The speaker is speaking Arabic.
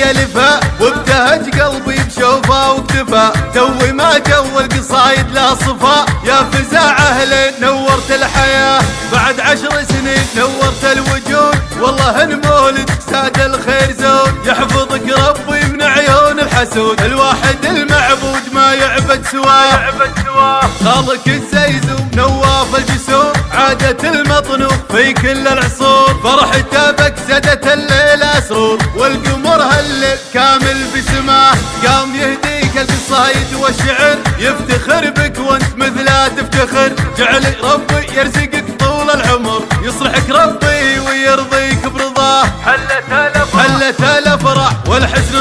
يلفها، وابتهج قلبي بشوفه واكتفى. توي ما جو القصايد لا صفا، يا فزاع اهل نورت الحياة. بعد 10 سنين نورت الوجود، والله ان مولدك ساد الخير زود. يحفظك ربي من عيون الحسود، الواحد المعبود ما يعبد سواه. خالك الزيزوم نواف الجسوم، عادة المطنوب في كل العصور. فرحته بكسدة الليلة سرور، والقمر هالليل كامل بسماه. قام يهديك القصايد والشعر، يفتخر بك وانت مثله تفتخر. جعل ربي يرزقك طول العمر، يصلحك ربي ويرضيك برضاه. حلت الافراح والحزن